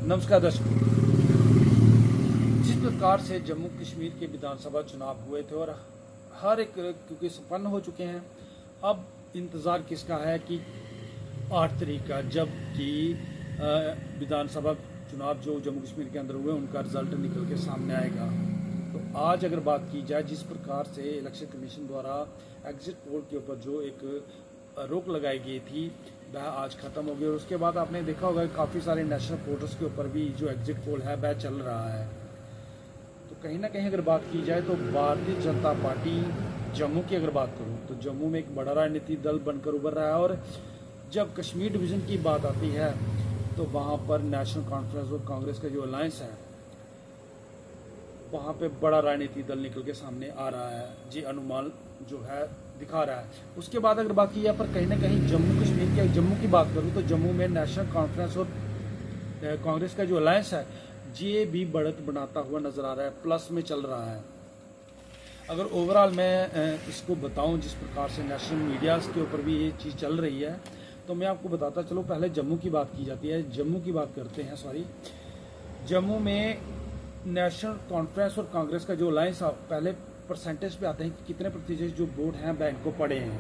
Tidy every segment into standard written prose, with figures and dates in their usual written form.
नमस्कार दर्शकों। जिस प्रकार से जम्मू कश्मीर के विधानसभा चुनाव हुए थे और हर एक क्योंकि संपन्न हो चुके हैं, अब इंतज़ार किसका है कि 8 तारीख का जबकि विधानसभा चुनाव जो जम्मू कश्मीर के अंदर हुए उनका रिजल्ट निकल के सामने आएगा। तो आज अगर बात की जाए जिस प्रकार से इलेक्शन कमीशन द्वारा एग्जिट पोल के ऊपर जो एक रोक लगाई गई थी वह आज खत्म हो गई और उसके बाद आपने देखा होगा काफ़ी सारे नेशनल पोर्टल्स के ऊपर भी जो एग्जिट पोल है वह चल रहा है। तो कहीं ना कहीं अगर बात की जाए तो भारतीय जनता पार्टी जम्मू की अगर बात करूं तो जम्मू में एक बड़ा राजनीतिक दल बनकर उभर रहा है और जब कश्मीर डिवीज़न की बात आती है तो वहाँ पर नेशनल कॉन्फ्रेंस और कांग्रेस का जो अलायंस है वहाँ पे बड़ा राजनीतिक दल निकल के सामने आ रहा है, जी अनुमान जो है दिखा रहा है। उसके बाद अगर बात की जाए पर कहीं ना कहीं जम्मू की बात करूँ तो जम्मू में नेशनल कॉन्फ्रेंस और कांग्रेस का जो अलायंस है ये भी बढ़त बनाता हुआ नजर आ रहा है, प्लस में चल रहा है। अगर ओवरऑल मैं इसको बताऊं जिस प्रकार से नेशनल मीडिया के ऊपर भी ये चीज़ चल रही है तो मैं आपको बताता चलो। पहले जम्मू की बात की जाती है, जम्मू की बात करते हैं। जम्मू में नेशनल कॉन्फ्रेंस और कांग्रेस का जो अलायंस पहले परसेंटेज पे आते हैं कि कितने प्रतिशत जो वोट हैं बैंक को पड़े हैं।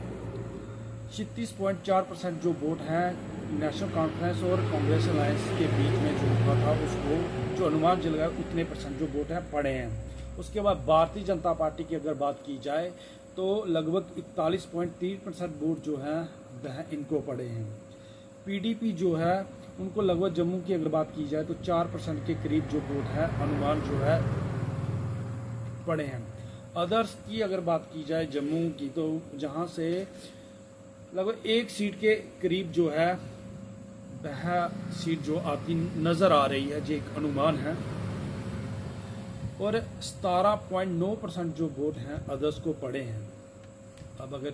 36.4% जो वोट हैं नेशनल कॉन्फ्रेंस और कांग्रेस अलायंस के बीच में जो हुआ था उसको जो अनुमान जल गया उतने परसेंट जो वोट हैं पड़े हैं। उसके बाद भारतीय जनता पार्टी की अगर बात की जाए तो लगभग 41.3% वोट जो हैं वह इनको पड़े हैं। पीडीपी जो है उनको लगभग जम्मू की अगर बात की जाए तो 4% के करीब जो वोट है अनुमान जो है पड़े हैं। अदर्स की अगर बात की जाए जम्मू की तो जहां से लगभग एक सीट के करीब जो है वह सीट जो आती नजर आ रही है जो एक अनुमान है और 17.9% जो वोट हैं अदर्स को पड़े हैं। अब अगर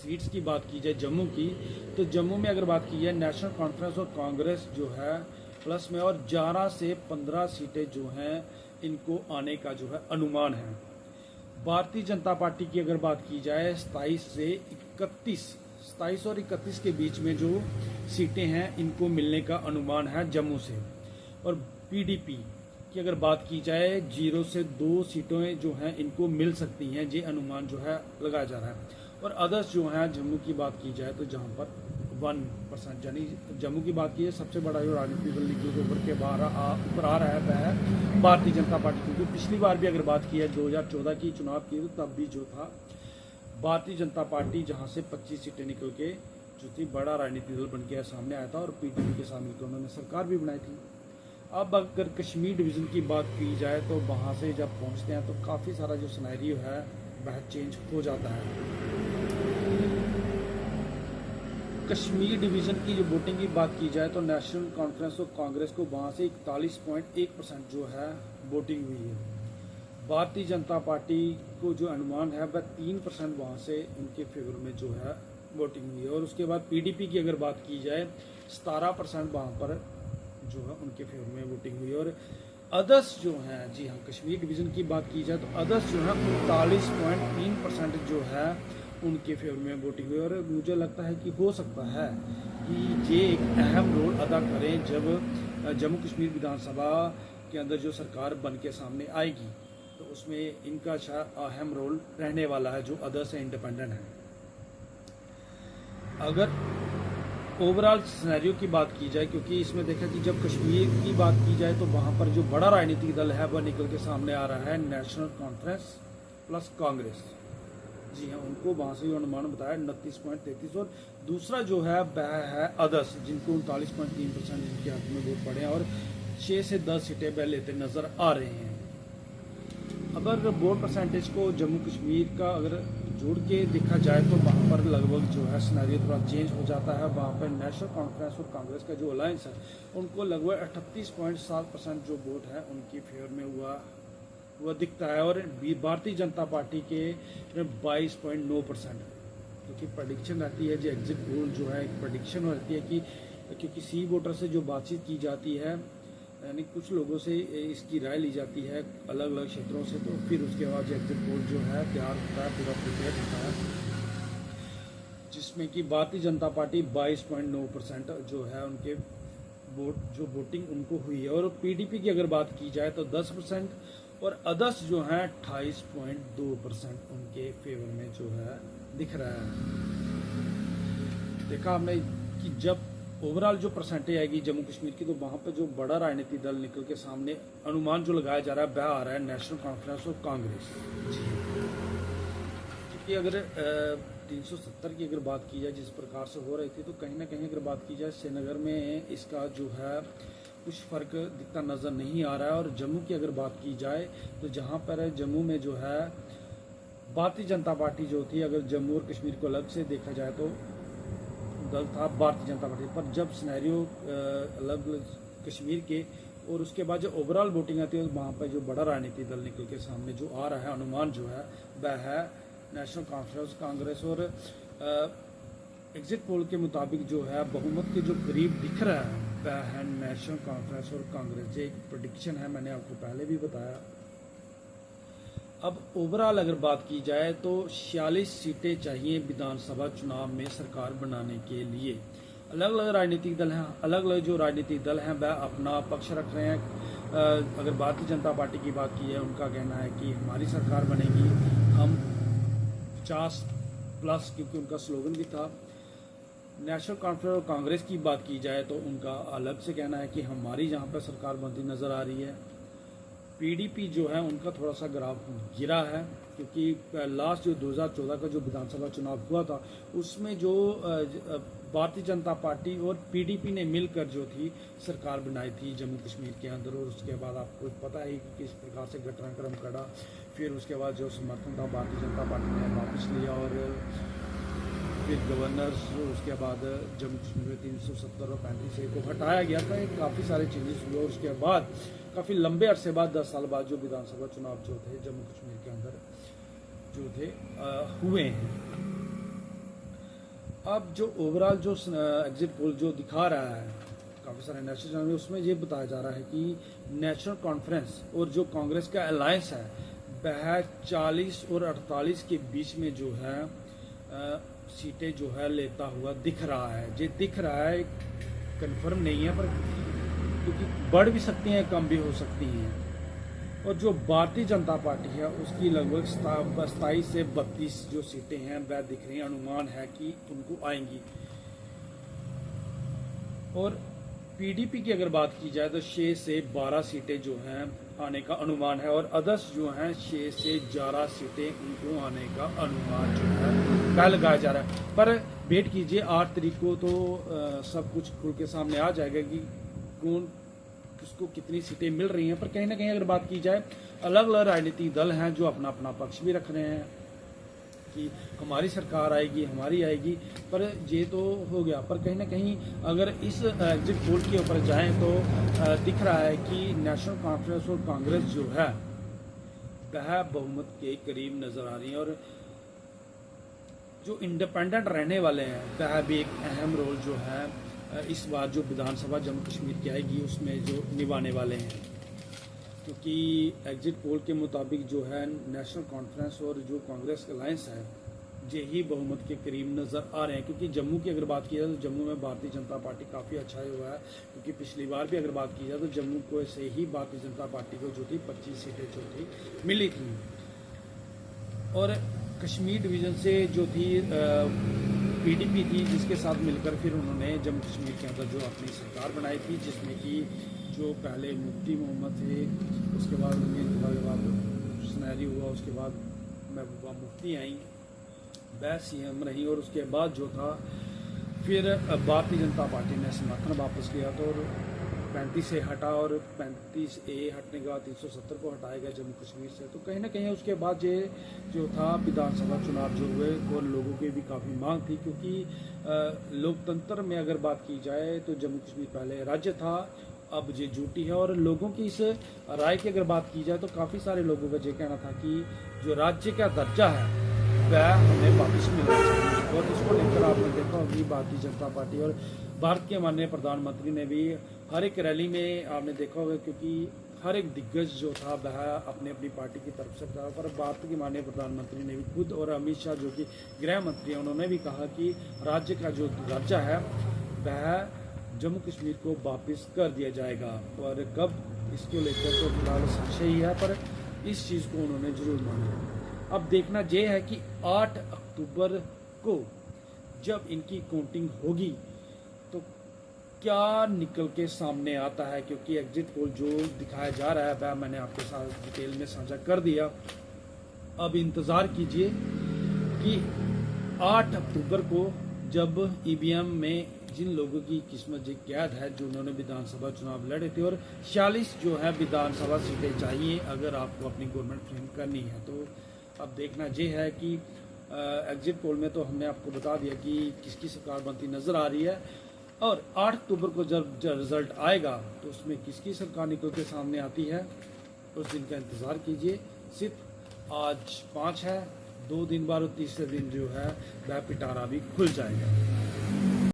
सीट्स की बात की जाए जम्मू की तो जम्मू में अगर बात की जाए नेशनल कॉन्फ्रेंस और कांग्रेस जो है प्लस में और 11 से 15 सीटें जो हैं इनको आने का जो है अनुमान है। भारतीय जनता पार्टी की अगर बात की जाए 27 और 31 के बीच में जो सीटें हैं इनको मिलने का अनुमान है जम्मू से। और पीडीपी की अगर बात की जाए 0 से 2 सीटें जो हैं इनको मिल सकती हैं, ये अनुमान जो है लगाया जा रहा है। और अदर्स जो हैं जम्मू की बात की जाए तो जहां पर 1% यानी जम्मू की बात की जाए सबसे बड़ा जो राजनीतिक दल निकल के ऊपर ऊपर आ रहा है वह है भारतीय जनता पार्टी। क्योंकि पिछली बार भी अगर बात की है 2014 की चुनाव की तो तब भी जो था भारतीय जनता पार्टी जहां से 25 सीटें निकल के जो थी बड़ा राजनीतिक दल बन के सामने आया था और पीडीपी के साथ मिलकर उन्होंने सरकार भी बनाई थी। अब अगर कश्मीर डिवीज़न की बात की जाए तो वहाँ से जब पहुँचते हैं तो काफ़ी सारा जो सिनेरियो है वह चेंज हो जाता है। कश्मीर डिवीज़न की जो वोटिंग की बात की जाए तो नेशनल कॉन्फ्रेंस और कांग्रेस को वहाँ से 41.1% जो है वोटिंग हुई है। भारतीय जनता पार्टी को जो अनुमान है वह 3% वहाँ से उनके फेवर में जो है वोटिंग हुई है। और उसके बाद पीडीपी की अगर बात की जाए 17% वहाँ पर जो है उनके फेवर में वोटिंग हुई है। और अदर्स जो हैं, जी हाँ, कश्मीर डिवीज़न की बात की जाए तो अदर्स जो है 39.3% जो है उनके फेवर में वोटिंग हुई। और मुझे लगता है कि हो सकता है कि ये एक अहम रोल अदा करें जब जम्मू कश्मीर विधानसभा के अंदर जो सरकार बन के सामने आएगी तो उसमें इनका अहम रोल रहने वाला है जो अदर्स है इंडिपेंडेंट है। अगर ओवरऑल सिनेरियो की बात की जाए क्योंकि इसमें देखा कि जब कश्मीर की बात की जाए तो वहाँ पर जो बड़ा राजनीतिक दल है वह निकल के सामने आ रहा है नेशनल कॉन्फ्रेंस प्लस कांग्रेस। जी हाँ, उनको वहाँ से अनुमान बताया 29.33 और दूसरा जो है वह है अदर्स जिनको 39.3% जिनके हाथ में वोट पड़े हैं और 6 से 10 सीटें वह लेते नजर आ रहे हैं। अगर वोट परसेंटेज को जम्मू कश्मीर का अगर जोड़ के देखा जाए तो वहाँ पर लगभग जो है सिनेरियो थोड़ा चेंज हो जाता है। वहाँ पर नेशनल कॉन्फ्रेंस और कांग्रेस का जो अलायंस है उनको लगभग 38.7% जो वोट है उनकी फेवर में हुआ दिखता है। और भारतीय जनता पार्टी के 22.9% क्योंकि प्रेडिक्शन रहती है जो एग्जिट पोल जो है एक प्रेडिक्शन रहती है कि क्योंकि सी वोटर से जो बातचीत की जाती है यानी कुछ लोगों से इसकी राय ली जाती है अलग अलग क्षेत्रों से, तो फिर उसके बाद एग्जिट पोल जो है तैयार होता है, पूरा प्रिपेयर होता है, जिसमें कि भारतीय जनता पार्टी 22.9% जो है उनके वोटिंग उनको हुई है। और पीडीपी की अगर बात की जाए तो 10% और अदर्स जो हैं 28.2% उनके फेवर में जो है दिख रहा है। देखा हमने कि जब ओवरऑल जो परसेंटेज आएगी जम्मू कश्मीर की, तो वहाँ पे जो बड़ा राजनीतिक दल निकल के सामने अनुमान जो लगाया जा रहा है वह आ रहा है नेशनल कॉन्फ्रेंस और कांग्रेस। क्योंकि अगर 370 की अगर बात की जाए जिस प्रकार से हो रही थी, तो कहीं ना कहीं अगर बात की जाए श्रीनगर में इसका जो है कुछ फ़र्क दिखता नज़र नहीं आ रहा है। और जम्मू की अगर बात की जाए तो जहाँ पर जम्मू में जो है भारतीय जनता पार्टी जो थी, अगर जम्मू और कश्मीर को अलग से देखा जाए तो दल था भारतीय जनता पार्टी, पर जब सिनेरियो अलग कश्मीर के और उसके बाद जो ओवरऑल वोटिंग आती है वहाँ पर जो बड़ा राजनीतिक दल निकल के सामने जो आ रहा है अनुमान जो है वह है नेशनल कॉन्फ्रेंस कांग्रेस। और एग्जिट पोल के मुताबिक जो है बहुमत के जो करीब दिख रहा है वह है नेशनल कॉन्फ्रेंस और कांग्रेस। ये एक प्रेडिक्शन है, मैंने आपको पहले भी बताया। अब ओवरऑल अगर बात की जाए तो 46 सीटें चाहिए विधानसभा चुनाव में सरकार बनाने के लिए। अलग अलग राजनीतिक दल हैं, अलग अलग जो राजनीतिक दल हैं वह अपना पक्ष रख रहे हैं। अगर भारतीय जनता पार्टी की बात की है, उनका कहना है कि हमारी सरकार बनेगी, हम 50+, क्योंकि उनका स्लोगन भी था। नेशनल कॉन्फ्रेंस और कांग्रेस की बात की जाए तो उनका अलग से कहना है कि हमारी यहाँ पर सरकार बनती नज़र आ रही है। पीडीपी जो है उनका थोड़ा सा ग्राफ गिरा है, क्योंकि लास्ट जो 2014 का जो विधानसभा चुनाव हुआ था उसमें जो भारतीय जनता पार्टी और पीडीपी ने मिलकर जो थी सरकार बनाई थी जम्मू कश्मीर के अंदर। और उसके बाद आपको पता है कि किस प्रकार से घटनाक्रम कड़ा, फिर उसके बाद जो समर्थन था भारतीय जनता पार्टी ने वापस लिया और फिर गवर्नर उसके बाद जम्मू कश्मीर में 370 और 35A को हटाया गया था। काफ़ी सारे चेंजेस हुए और उसके बाद काफ़ी लंबे अरसे बाद 10 साल बाद जो विधानसभा चुनाव जो थे जम्मू कश्मीर के अंदर जो थे हुए हैं। अब जो ओवरऑल जो एग्जिट पोल जो दिखा रहा है काफ़ी सारे नेशनल चैनल में, उसमें ये बताया जा रहा है कि नेशनल कॉन्फ्रेंस और जो कांग्रेस का अलायंस है वह 40 और 48 के बीच में जो है सीटें जो है लेता हुआ दिख रहा है। ये दिख रहा है, कंफर्म नहीं है, पर क्योंकि बढ़ भी सकती हैं कम भी हो सकती हैं। और जो भारतीय जनता पार्टी है उसकी लगभग 27 से 32 जो सीटें हैं वह दिख रही हैं, अनुमान है कि उनको आएंगी। और पीडीपी की अगर बात की जाए तो 6 से 12 सीटें जो हैं आने का अनुमान है। और अदर्स जो हैं 6 से 11 सीटें उनको आने का अनुमान जो है वह लगाया जा रहा है। पर वेट कीजिए, 8 तारीख को तो सब कुछ खुल के सामने आ जाएगा कि कौन किसको कितनी सीटें मिल रही हैं। पर कहीं ना कहीं अगर बात की जाए अलग अलग राजनीतिक दल हैं जो अपना अपना पक्ष भी रख रहे हैं कि हमारी सरकार आएगी, हमारी आएगी, पर ये तो हो गया। पर कहीं ना कहीं अगर इस एग्जिट पोल के ऊपर जाएं तो दिख रहा है कि नेशनल कॉन्फ्रेंस और कांग्रेस जो है वह बहुमत के करीब नज़र आ रही है। और जो इंडिपेंडेंट रहने वाले हैं वह भी एक अहम रोल जो है इस बार जो विधानसभा जम्मू कश्मीर की आएगी उसमें जो निभाने वाले हैं। क्योंकि एग्जिट पोल के मुताबिक जो है नेशनल कॉन्फ्रेंस और जो कांग्रेस अलायंस है यही बहुमत के करीब नज़र आ रहे हैं। क्योंकि जम्मू की अगर बात की जाए तो जम्मू में भारतीय जनता पार्टी काफ़ी अच्छा हुआ है, क्योंकि पिछली बार भी अगर बात की जाए तो जम्मू को से ही भारतीय जनता पार्टी को जो थी 25 सीटें जो थी मिली थी। और कश्मीर डिवीज़न से जो थी पीडीपी थी, जिसके साथ मिलकर फिर उन्होंने जम्मू कश्मीर के अंदर जो अपनी सरकार बनाई थी, जिसमें कि जो पहले मुफ्ती मोहम्मद थे, उसके बाद उनके इंतकाल के बाद सिनेरियो हुआ, उसके बाद महबूबा मुफ्ती आई, वह सीएम रही। और उसके बाद जो था फिर भारतीय जनता पार्टी ने समर्थन वापस लिया तो 35 से हटा और 35A हटने के बाद 370 को हटाया गया जम्मू कश्मीर से। तो कहीं ना कहीं उसके बाद ये जो था विधानसभा चुनाव जो हुए और लोगों की भी काफ़ी मांग थी, क्योंकि लोकतंत्र में अगर बात की जाए तो जम्मू कश्मीर पहले राज्य था, अब ये यूटी है। और लोगों की इस राय की अगर बात की जाए तो काफ़ी सारे लोगों का ये कहना था कि जो राज्य का दर्जा है वह हमें वापस मिलना चाहिए। और इसको लेकर आपने देखा होगी भारतीय जनता पार्टी और भारत के माननीय प्रधानमंत्री ने भी हर एक रैली में आपने देखा होगा, क्योंकि हर एक दिग्गज जो था वह अपने अपनी पार्टी की तरफ से था। पर भारत के माननीय प्रधानमंत्री ने भी खुद और अमित शाह जो कि गृह मंत्री हैं उन्होंने भी कहा कि राज्य का जो दर्जा है वह जम्मू कश्मीर को वापस कर दिया जाएगा। पर कब, इसको लेकर तो फिलहाल संशय ही है, पर इस चीज़ को उन्होंने जरूर माना। अब देखना ये है कि 8 अक्टूबर को जब इनकी काउंटिंग होगी तो क्या निकल के सामने आता है, क्योंकि एग्जिट पोल जो दिखाया जा रहा है वह मैंने आपके साथ डिटेल में साझा कर दिया। अब इंतज़ार कीजिए कि 8 अक्टूबर को जब ईवीएम में जिन लोगों की किस्मत ये कैद है, जो उन्होंने विधानसभा चुनाव लड़े थे, और 46 जो है विधानसभा सीटें चाहिए अगर आपको अपनी गवर्नमेंट फ्रेम करनी है। तो अब देखना ये है कि एग्जिट पोल में तो हमने आपको बता दिया कि किसकी सरकार बनती नज़र आ रही है, और 8 अक्टूबर को जब रिजल्ट आएगा तो उसमें किसकी सरकार निकल के सामने आती है, उस दिन का इंतज़ार कीजिए। सिर्फ आज 5 है, 2 दिन बाद, और तीसरे दिन जो है वह पिटारा भी खुल जाएगा।